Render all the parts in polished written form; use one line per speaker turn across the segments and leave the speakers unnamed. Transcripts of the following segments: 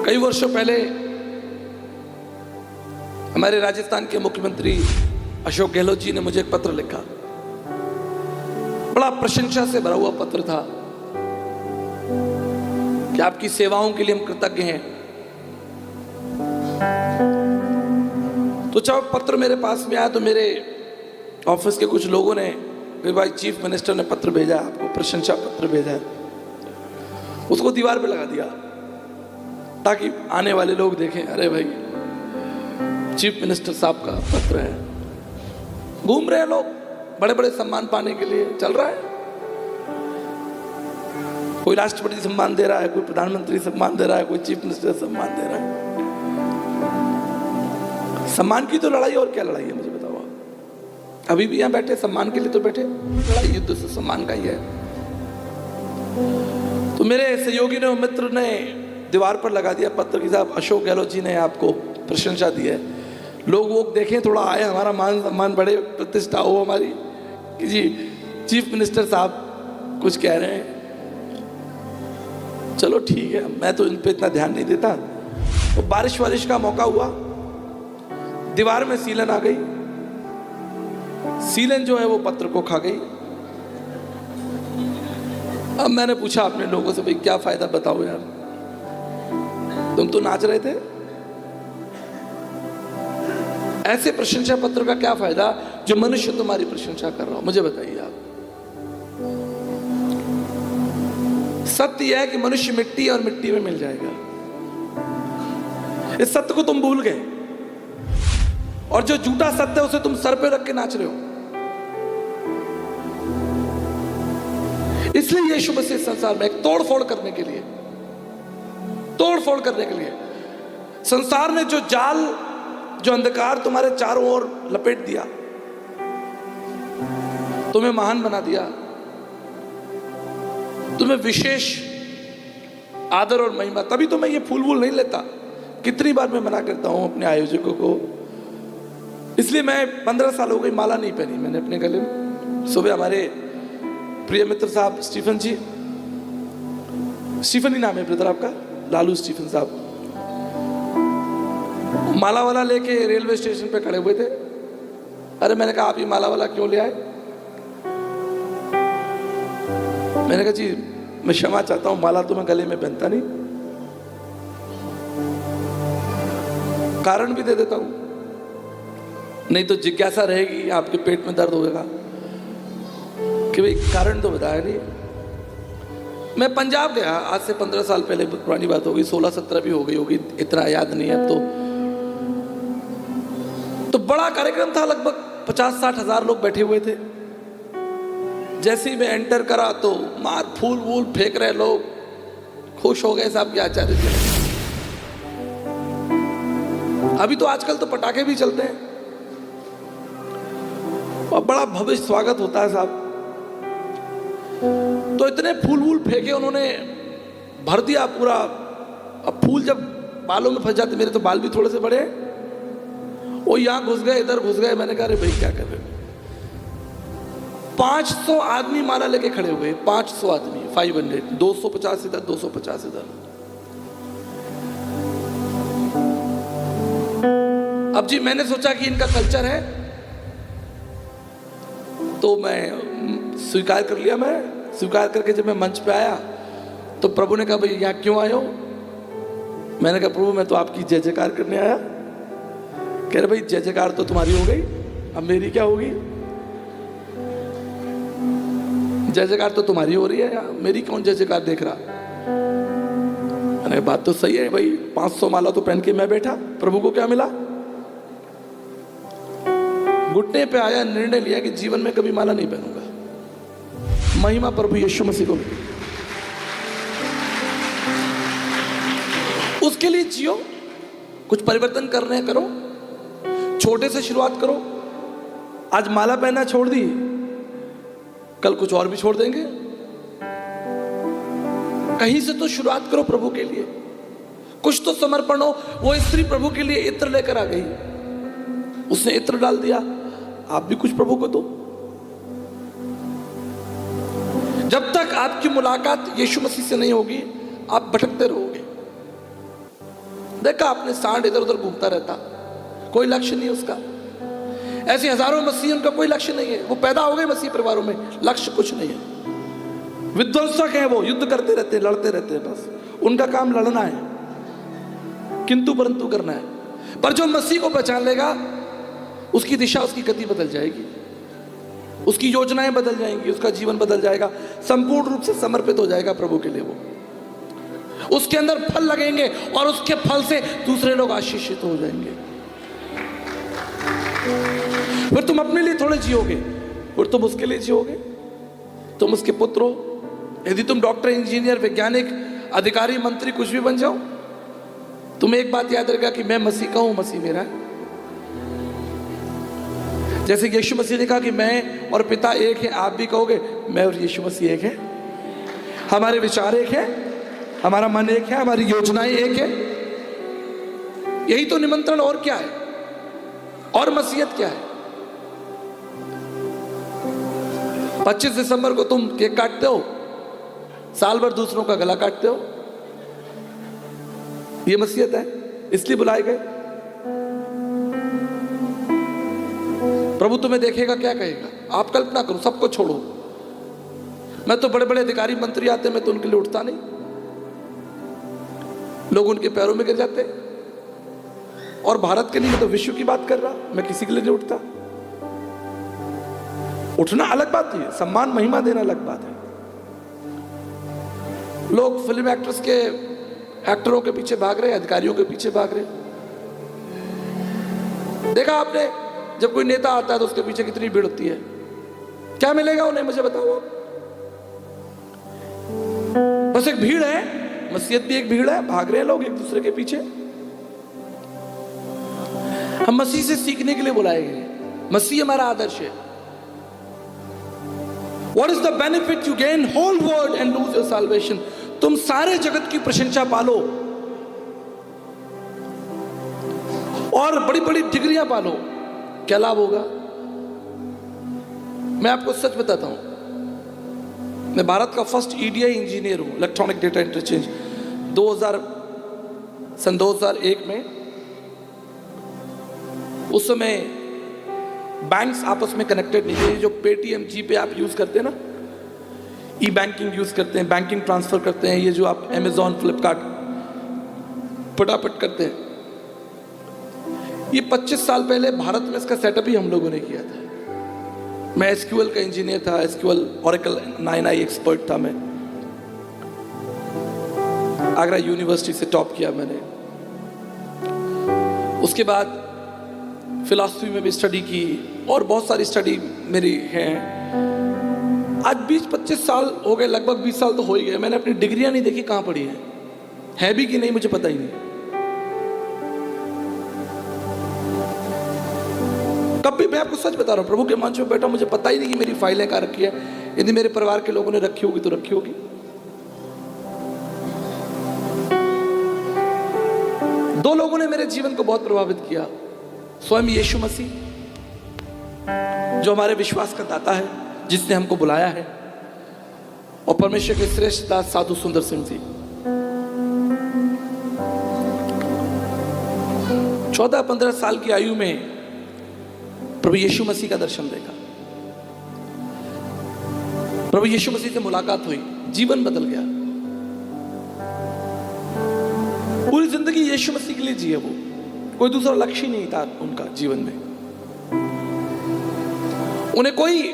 कई वर्षों पहले हमारे राजस्थान के मुख्यमंत्री अशोक गहलोत जी ने मुझे एक पत्र लिखा। बड़ा प्रशंसा से भरा हुआ पत्र था कि आपकी सेवाओं के लिए हम कृतज्ञ हैं। तो जब पत्र मेरे पास में आया तो मेरे ऑफिस के कुछ लोगों ने, भाई चीफ मिनिस्टर ने पत्र भेजा, आपको प्रशंसा पत्र भेजा है, उसको दीवार पे लगा दिया ताकि आने वाले लोग देखें, अरे भाई चीफ मिनिस्टर साहब का पत्र है। घूम रहे हैं लोग बड़े बड़े सम्मान पाने के लिए, चल रहा है। कोई राष्ट्रपति सम्मान दे रहा है, कोई प्रधानमंत्री सम्मान दे रहा है, कोई चीफ मिनिस्टर सम्मान दे रहा है। सम्मान की तो लड़ाई, और क्या लड़ाई है मुझे बताओ। अभी भी यहां बैठे सम्मान के लिए तो बैठे, लड़ाई युद्ध से सम्मान का ही है। तो मेरे सहयोगी ने, मित्र ने दीवार पर लगा दिया पत्र कि साहब अशोक गहलोत जी ने आपको प्रशंसा दी है, लोग वो देखें, थोड़ा आए, हमारा मान सम्मान बढ़े, प्रतिष्ठा हो हमारी कि जी चीफ मिनिस्टर साहब कुछ कह रहे हैं। चलो ठीक है, मैं तो इन पे इतना ध्यान नहीं देता। तो बारिश का मौका हुआ, दीवार में सीलन आ गई, सीलन जो है वो पत्र को खा गई। अब मैंने पूछा अपने लोगों से, भाई क्या फायदा बताओ यार, तुम तो नाच रहे थे, ऐसे प्रशंसा पत्र का क्या फायदा जो मनुष्य तुम्हारी प्रशंसा कर रहा हो, मुझे बताइए आप। सत्य यह है कि मनुष्य मिट्टी और मिट्टी में मिल जाएगा। इस सत्य को तुम भूल गए, और जो झूठा सत्य है उसे तुम सर पे रख के नाच रहे हो। इसलिए यीशु मसीह संसार में एक तोड़फोड़ करने के लिए, संसार ने जो जाल, जो अंधकार तुम्हारे चारों ओर लपेट दिया, तुम्हें महान बना दिया, तुम्हें विशेष आदर और महिमा। तभी तो मैं ये फूल वूल नहीं लेता। कितनी बार मैं मना करता हूं अपने आयोजकों को, इसलिए मैं 15 साल हो गई माला नहीं पहनी मैंने अपने गले में। सुबह हमारे प्रिय मित्र साहब स्टीफन जी, स्टीफन ही नाम है ब्रदर आपका, लालू स्टीफन साहब, माला वाला लेके रेलवे स्टेशन पे खड़े हुए थे। अरे मैंने कहा आप ये माला वाला क्यों ले आए? मैंने कहा जी मैं क्षमा चाहता हूं, माला तो मैं गले में पहनता नहीं, कारण भी दे देता हूं, नहीं तो जिज्ञासा रहेगी, आपके पेट में दर्द होगा कि भाई कारण तो बताया नहीं। मैं पंजाब गया आज से 15 साल पहले, पुरानी बात होगी, 16-17 भी हो गई होगी, इतना याद नहीं है अब तो बड़ा कार्यक्रम था, लगभग 50-60 हजार लोग बैठे हुए थे। जैसे ही मैं एंटर करा तो मार फूल वूल फेंक रहे लोग, खुश हो गए साहब के आचार्य जी। अभी तो आजकल तो पटाखे भी चलते हैं और बड़ा भव्य स्वागत होता है साहब। तो इतने फूल वूल फेंके उन्होंने, भर दिया पूरा। अब फूल जब बालों में फंस जाते, मेरे तो बाल भी थोड़े से बड़े, वो यहां घुस गए, इधर घुस गए। मैंने कहा अरे भाई क्या कर रहे हो? 500 आदमी माला लेके खड़े हुए, 500 आदमी, 500, 250 इधर, 250 इधर। अब जी मैंने सोचा कि इनका कल्चर है, तो मैं स्वीकार कर लिया। मैं स्वीकार करके जब मैं मंच पे आया तो प्रभु ने कहा भाई यहाँ क्यों आए हो? मैंने कहा प्रभु मैं तो आपकी जय जयकार करने आया। कह रहे भाई जय जयकार तो तुम्हारी हो गई, अब मेरी क्या होगी? जय जयकार तो तुम्हारी हो रही है, मेरी कौन जय जयकार देख रहा? अरे बात तो सही है भाई, 500 माला तो पहन के मैं बैठा, प्रभु को क्या मिला? घुटने पे आया, निर्णय लिया कि जीवन में कभी माला नहीं पहनूंगा। महिमा प्रभु यीशु मसीह को। उसके लिए जियो, कुछ परिवर्तन करने करो, छोटे से शुरुआत करो। आज माला पहनना छोड़ दी, कल कुछ और भी छोड़ देंगे। कहीं से तो शुरुआत करो प्रभु के लिए, कुछ तो समर्पण हो। वो स्त्री प्रभु के लिए इत्र लेकर आ गई, उसने इत्र डाल दिया, आप भी कुछ प्रभु को दो। जब तक आपकी मुलाकात यीशु मसीह से नहीं होगी, आप भटकते रहोगे। देखा आपने, सांड इधर उधर घूमता रहता, कोई लक्ष्य नहीं उसका। ऐसे हजारों मसीह, उनका कोई लक्ष्य नहीं है। वो पैदा हो गए मसीह परिवारों में, लक्ष्य कुछ नहीं है। विध्वंसक है, वो युद्ध करते रहते, लड़ते रहते हैं, बस उनका काम लड़ना है, किंतु परंतु करना है। पर जो मसीह को पहचान लेगा, उसकी दिशा, उसकी गति बदल जाएगी, उसकी योजनाएं बदल जाएंगी, उसका जीवन बदल जाएगा, संपूर्ण रूप से समर्पित हो जाएगा प्रभु के लिए। वो उसके अंदर फल लगेंगे और उसके फल से दूसरे लोग आशीषित हो जाएंगे। फिर तुम अपने लिए थोड़े जियोगे, फिर तुम उसके लिए जियोगे, तुम उसके पुत्र हो। यदि तुम डॉक्टर, इंजीनियर, वैज्ञानिक, अधिकारी, मंत्री कुछ भी बन जाओ, तुम्हें एक बात याद रखेगा कि मैं मसीह का हूं, मसीह मेरा है। जैसे यीशु मसीह ने कहा कि मैं और पिता एक है, आप भी कहोगे मैं और यीशु मसीह एक है। हमारे विचार एक है, हमारा मन एक है, हमारी योजनाएं एक है। यही तो निमंत्रण, और क्या है, और मसीहत क्या है। 25 दिसंबर को तुम केक काटते हो, साल भर दूसरों का गला काटते हो, ये मसीहत है, इसलिए बुलाए गए। प्रभु तुम्हें देखेगा, क्या कहेगा। आप कल्पना करो, सबको छोड़ो। मैं तो बड़े बड़े अधिकारी मंत्री आते, मैं तो उनके लिए उठता नहीं, लोग उनके पैरों में गिर जाते। और भारत के लिए, मैं तो विश्व की बात कर रहा, मैं किसी के लिए नहीं उठता। उठना अलग बात है, सम्मान महिमा देना अलग बात है। लोग फिल्म एक्टर्स के, एक्टरों के पीछे भाग रहे, अधिकारियों के पीछे भाग रहे। देखा आपने, जब कोई नेता आता है तो उसके पीछे कितनी भीड़ होती है। क्या मिलेगा उन्हें, मुझे बताओ। बस एक भीड़ है, मसीहत भी एक भीड़ है, भाग रहे हैं लोग एक दूसरे के पीछे। हम मसीह से सीखने के लिए बुलाए गए, मसीह हमारा आदर्श है। What is the benefit you gain whole world and lose your salvation? तुम सारे जगत की प्रशंसा पालो और बड़ी बड़ी डिग्रियां पालो, क्या लाभ होगा? मैं आपको सच बताता हूं, मैं भारत का फर्स्ट EDI इंजीनियर हूं, इलेक्ट्रॉनिक डेटा इंटरचेंज। 2001 में, उस समय बैंक्स आपस में कनेक्टेड नहीं थे। जो पेटीएम, जीपे आप यूज करते हैं ना, ई बैंकिंग यूज करते हैं, बैंकिंग ट्रांसफर करते हैं, ये जो आप अमेजॉन, फ्लिपकार्ट फटाफट करते हैं, ये 25 साल पहले भारत में इसका सेटअप ही हम लोगों ने किया था। मैं SQL का इंजीनियर था, SQL Oracle 9i एक्सपर्ट था। मैं आगरा यूनिवर्सिटी से टॉप किया मैंने। उसके बाद फिलॉसफी में भी स्टडी की और बहुत सारी स्टडी मेरी है। आज 20-25 साल हो गए, लगभग 20 साल तो हो ही गए, मैंने अपनी डिग्रियां नहीं देखी कहां पड़ी है भी कि नहीं मुझे पता ही नहीं। कभी, मैं आपको सच बता रहा हूं, प्रभु के मंच में बैठा, मुझे पता ही नहीं कि मेरी फाइलें कहां रखी है। यदि मेरे परिवार के लोगों ने रखी होगी तो रखी होगी। दो लोगों ने मेरे जीवन को बहुत प्रभावित किया। स्वयं यीशु मसीह, जो हमारे विश्वास का दाता है, जिसने हमको बुलाया है, और परमेश्वर के श्रेष्ठ दास साधु सुंदर सिंह जी। 14-15 साल की आयु में प्रभु यीशु मसीह का दर्शन देखा, प्रभु यीशु मसीह से मुलाकात हुई, जीवन बदल गया। पूरी जिंदगी यीशु मसीह के लिए जिए वो, कोई दूसरा लक्ष्य नहीं था उनका जीवन में। उन्हें कोई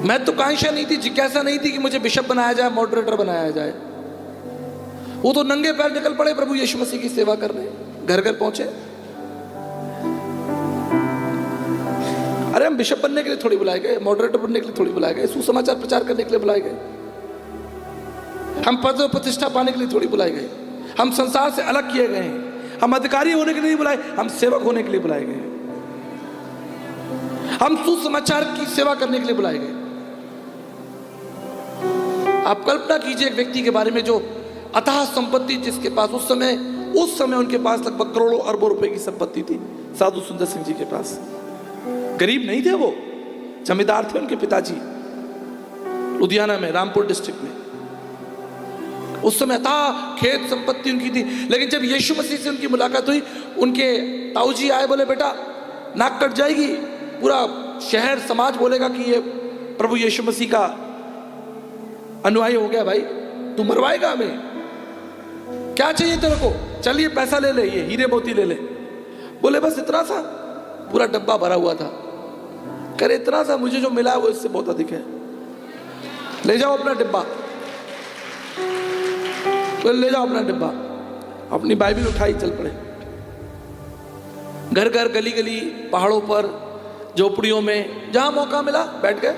महत्वाकांक्षा नहीं थी, जिज्ञासा नहीं थी कि मुझे बिशप बनाया जाए, मॉडरेटर बनाया जाए। वो तो नंगे पैर निकल पड़े प्रभु यीशु मसीह की सेवा करने, घर घर पहुंचे। अरे हम बिशप बनने के लिए थोड़ी बुलाए गए, मॉडरेटर बनने के लिए थोड़ी बुलाए गए, सुसमाचार प्रचार करने के लिए बुलाए गए, हम पद और प्रतिष्ठा पाने के लिए थोड़ी बुलाए गए, हम संसार से अलग किए गए हैं, हम अधिकारी होने के लिए नहीं बुलाए, हम सेवक होने के लिए बुलाए गए, हम सुसमाचार की सेवा करने के लिए बुलाए गए। आप कल्पना कीजिए एक व्यक्ति के बारे में जो अथाह संपत्ति जिसके पास, उस समय उनके पास लगभग करोड़ों अरबों रुपए की संपत्ति थी। साधु सुंदर सिंह जी के पास, गरीब नहीं थे वो, जमींदार थे उनके पिताजी, लुधियाना में, रामपुर डिस्ट्रिक्ट में। उस समय था, खेत संपत्ति उनकी थी, लेकिन जब यीशु मसीह से उनकी मुलाकात हुई, उनके ताऊजी आए, बोले बेटा नाक कट जाएगी, पूरा शहर समाज बोलेगा कि ये प्रभु यीशु मसीह का अनुयायी हो गया, भाई तू मरवाएगा हमें, क्या चाहिए तेरे को, चलिए पैसा ले ले, ये हीरे मोती ले ले। बोले बस इतना सा, पूरा डब्बा भरा हुआ था। करे इतना सा, मुझे जो मिला है वो इससे बहुत अधिक है, ले जाओ अपना डिब्बा। बोले ले जाओ अपना डिब्बा। अपनी बाइबल उठाई, चल पड़े। घर घर, गली गली, पहाड़ों पर, झोपड़ियों में, जहां मौका मिला बैठ गए।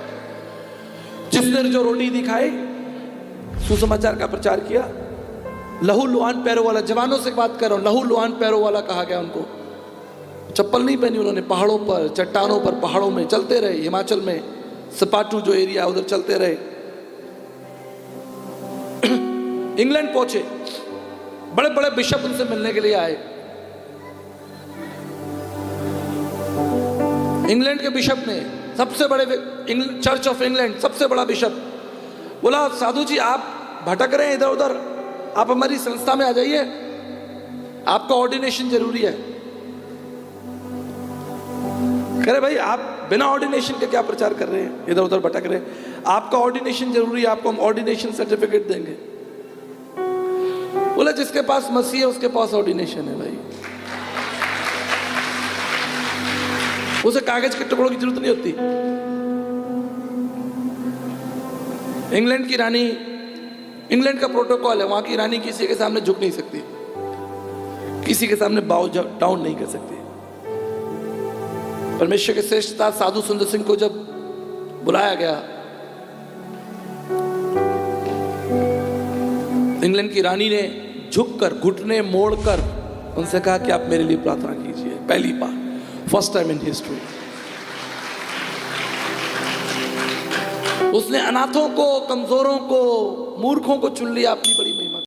जिसने जो रोटी दिखाई, सुसमाचार का प्रचार किया। लहू लुहान पैरों वाला, जवानों से बात कर रहा हूं, लहू लुहान पैरों वाला कहा गया उनको। चप्पल नहीं पहनी उन्होंने, पहाड़ों पर, चट्टानों पर, पहाड़ों में चलते रहे। हिमाचल में सपाटू जो एरिया, उधर चलते रहे। इंग्लैंड पहुंचे, बड़े बड़े बिशप उनसे मिलने के लिए आए। इंग्लैंड के बिशप ने, सबसे बड़े चर्च ऑफ इंग्लैंड, सबसे बड़ा बिशप बोला, साधु जी आप भटक रहे हैं इधर उधर, आप हमारी संस्था में आ जाइए, आपका ऑर्डिनेशन जरूरी है। कह रहे भाई आप बिना ऑर्डिनेशन के क्या प्रचार कर रहे हैं, इधर उधर भटक रहे हैं, आपका ऑर्डिनेशन जरूरी है, आपको हम ऑर्डिनेशन सर्टिफिकेट देंगे। बोला जिसके पास मसीह है उसके पास ऑर्डिनेशन है भाई, उसे कागज के टुकड़ों की जरूरत नहीं होती। इंग्लैंड की रानी, इंग्लैंड का प्रोटोकॉल है, वहां की रानी किसी के सामने झुक नहीं सकती, किसी के सामने बाउ डाउन नहीं कर सकती। परमेश्वर के श्रेष्ठ दास साधु सुंदर सिंह को जब बुलाया गया, इंग्लैंड की रानी ने झुककर, घुटने मोड़कर उनसे कहा कि आप मेरे लिए प्रार्थना कीजिए। पहली बार, फर्स्ट टाइम इन हिस्ट्री। उसने अनाथों को, कमजोरों को, मूर्खों को चुन लिया अपनी बड़ी